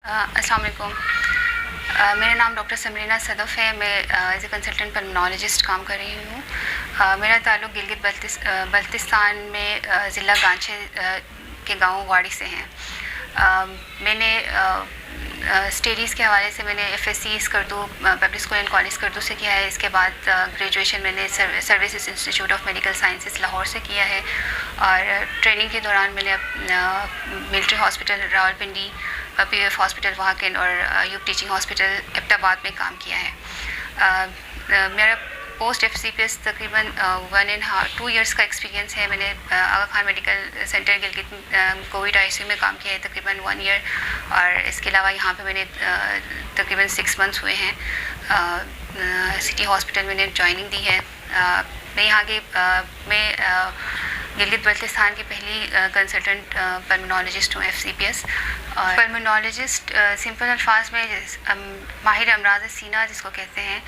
अस्सलाम वालेकुम। मेरा नाम डॉक्टर समरीना सदफ़ है। मैं एज ए कंसल्टेंट पल्मोनोलॉजिस्ट काम कर रही हूँ। मेरा ताल्लुक़ गिलगित बल्तिस्तान में ज़िला गांचे के गांव वाड़ी से हैं। मैंने स्टडीज़ के हवाले से मैंने FSc Skardu public school and college Skardu से किया है। इसके बाद ग्रेजुएशन मैंने services institute of medical sciences Lahore से किया है और ट्रेनिंग के दौरान मैंने military hospital Rawalpindi, POF hospital Wah Cantt और यूप टीचिंग हॉस्पिटल एबटाबाद में काम किया है। मेरा पोस्ट FCPS तकरीबन 1.5-2 ईयर्स का एक्सपीरियंस है। मैंने Aga Khan medical centre Gilgit Covid ICU में काम किया है तकरीबन 1 ईयर और इसके अलावा यहाँ पे मैंने तकरीबन 6 मंथ्स हुए हैं। सिटी हॉस्पिटल मैंने जॉइनिंग दी है। मैं यहाँ की गिलगित बल्तिस्तान की पहली कंसल्टेंट पल्मोनोलॉजिस्ट हूँ FCPS। और पल्मोनोलॉजिस्ट सिंपल अल्फाज में माहिर अमराज सीना जिसको कहते हैं,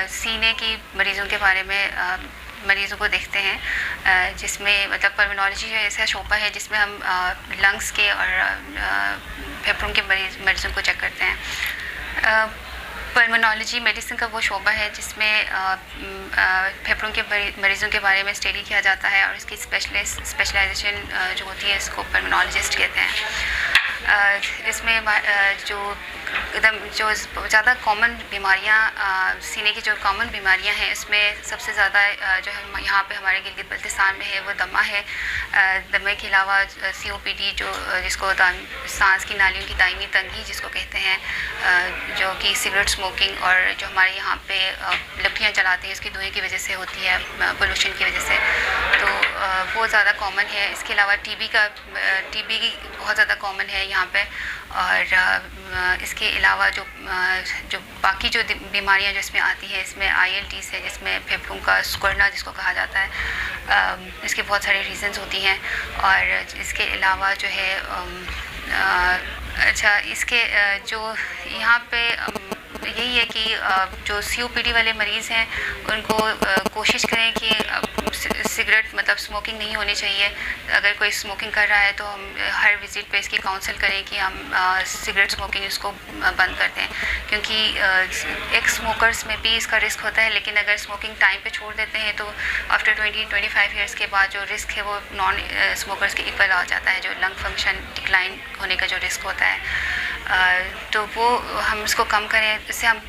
सीने की मरीज़ों के बारे में मरीज़ों को देखते हैं, जिसमें मतलब पल्मोनोलॉजी जो ऐसा शोबा है जिसमें हम लंग्स के और फेफड़ों के मरीज़ों को चेक करते हैं। पल्मोनोलॉजी मेडिसिन का वो शोबा है जिसमें फेफड़ों के मरीज़ों के बारे में स्टडी किया जाता है और इसकी स्पेशलाइजेशन जो होती है इसको पल्मोनोलॉजिस्ट कहते हैं। इसमें जो ज़्यादा कॉमन बीमारियां सीने की जो कॉमन बीमारियां हैं इसमें सबसे ज़्यादा जो हम यहाँ पे हमारे गिलगित बल्तिस्तान में है वो दमा है। दमे के अलावा COPD जिसको सांस की नालियों की दायमी तंगी जिसको कहते हैं, जो कि सिगरेट स्मोकिंग और जो हमारे यहाँ पे लकड़ियाँ जलाते हैं इसकी धुएँ की वजह से होती है, पोल्यूशन की वजह से, तो वो ज़्यादा कॉमन है। इसके अलावा TB बहुत ज़्यादा कॉमन है यहाँ पे। और इसके अलावा जो बाकी जो बीमारियां जो इसमें आती हैं इसमें ILTs है जिसमें फेफड़ों का सिकुड़ना जिसको कहा जाता है, इसके बहुत सारे रीज़न्स होती हैं। और इसके अलावा जो है इसके जो यहाँ पे यही है कि जो COPD वाले मरीज़ हैं उनको कोशिश करें कि सिगरेट मतलब स्मोकिंग नहीं होनी चाहिए। अगर कोई स्मोकिंग कर रहा है तो हम हर विज़िट पे इसकी काउंसिल करें कि हम सिगरेट स्मोकिंग इसको बंद कर दें, क्योंकि एक स्मोकर्स में भी इसका रिस्क होता है, लेकिन अगर स्मोकिंग टाइम पे छोड़ देते हैं तो आफ्टर 20-25 ईयर्स के बाद जो रिस्क है वो नॉन स्मोकर्स के इक्वल आ जाता है, जो लंग फंक्शन डिक्लाइन होने का जो रिस्क होता है, तो वो हम इसको कम करें, इससे हम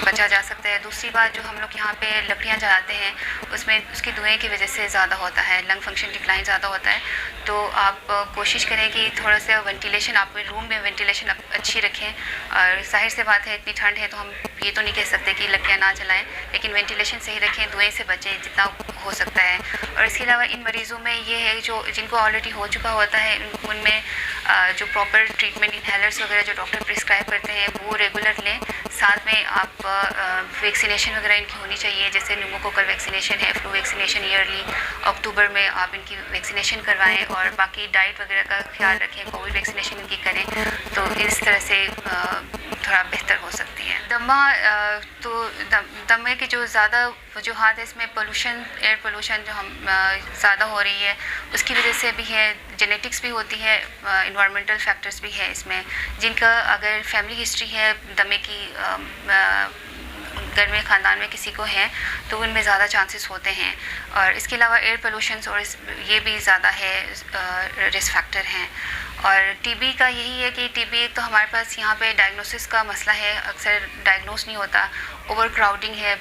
बचा जा सकता है। दूसरी बात, जो हम लोग यहाँ पे लकड़ियाँ जलाते हैं उसमें उसकी धुएँ की वजह से ज़्यादा होता है, लंग फंक्शन डिक्लाइन ज़्यादा होता है, तो आप कोशिश करें कि थोड़ा सा वेंटिलेशन आप रूम में वेंटिलेशन अच्छी रखें। और जाहिर सी बात है इतनी ठंड है तो हम ये तो नहीं कह सकते कि लकड़ियाँ ना जलाएं, लेकिन वेंटिलेशन सही रखें, धुएँ से बचें जितना हो सकता है। और इसके अलावा इन मरीज़ों में ये है जो जिनको ऑलरेडी हो चुका होता है उनमें जो प्रॉपर ट्रीटमेंट इनहेलर्स वगैरह जो डॉक्टर प्रिस्क्राइब करते हैं वो रेगुलर लें। साथ में आप वैक्सीनेशन वगैरह इनकी होनी चाहिए, जैसे न्यूमोकोकल वैक्सीनेशन है, फ्लू वैक्सीनेशन ईयरली अक्टूबर में आप इनकी वैक्सीनेशन करवाएं और बाकी डाइट वगैरह का ख्याल रखें, कोविड वैक्सीनेशन इनकी करें, तो इस तरह से थोड़ा बेहतर हो सकती है। दमा तो दमे की जो ज़्यादा वजूहात है इसमें पोल्यूशन, एयर पोल्यूशन जो हम ज़्यादा हो रही है उसकी वजह से भी है, जेनेटिक्स भी होती है, इन्वायरमेंटल फैक्टर्स भी है इसमें, जिनका अगर फैमिली हिस्ट्री है दमे की घर में ख़ानदान में किसी को है तो उनमें ज़्यादा चांसेस होते हैं। और इसके अलावा एयर पोल्यूशन और ये भी ज़्यादा है रिस्क फैक्टर हैं। और TB का यही है कि TB तो हमारे पास यहाँ पे डायग्नोसिस का मसला है, अक्सर डायग्नोस नहीं होता, ओवर क्राउडिंग है,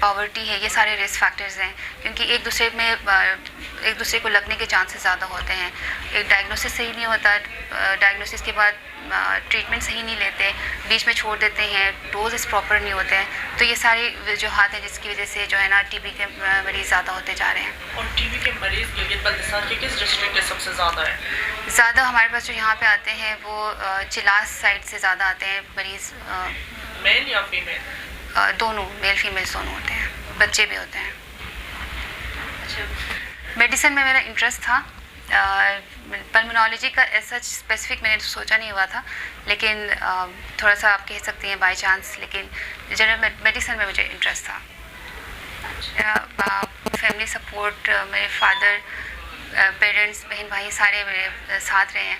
पॉवर्टी है, ये सारे रिस्क फैक्टर्स हैं, क्योंकि एक दूसरे को लगने के चांसेस ज़्यादा होते हैं। एक डायग्नोसिस सही नहीं होता, डायग्नोसिस के बाद ट्रीटमेंट सही नहीं लेते, बीच में छोड़ देते हैं, डोजेस प्रॉपर नहीं होते हैं, तो ये सारी वजूहात हैं जिसकी वजह से जो है ना TB के मरीज़ ज़्यादा होते जा रहे हैं। और TB के मरीज़ गिलगित बल्तिस्तान के किस डिस्ट्रिक्ट में सबसे ज़्यादा है? ज़्यादा हमारे पास जो यहाँ पे आते हैं वो चिलास साइड से ज़्यादा आते हैं मरीज़। मेल या फीमेल? दोनों, मेल फीमेल दोनों होते हैं, बच्चे भी होते हैं। अच्छा, मेडिसिन में मेरा इंटरेस्ट था, पल्मोनोलॉजी का ऐसा स्पेसिफिक मैंने सोचा नहीं हुआ था, लेकिन थोड़ा सा आप कह सकते हैं बाय चांस, लेकिन जनरल मेडिसिन में मुझे इंटरेस्ट था। फैमिली सपोर्ट, मेरे फादर, पेरेंट्स, बहन भाई सारे मेरे साथ रहे हैं,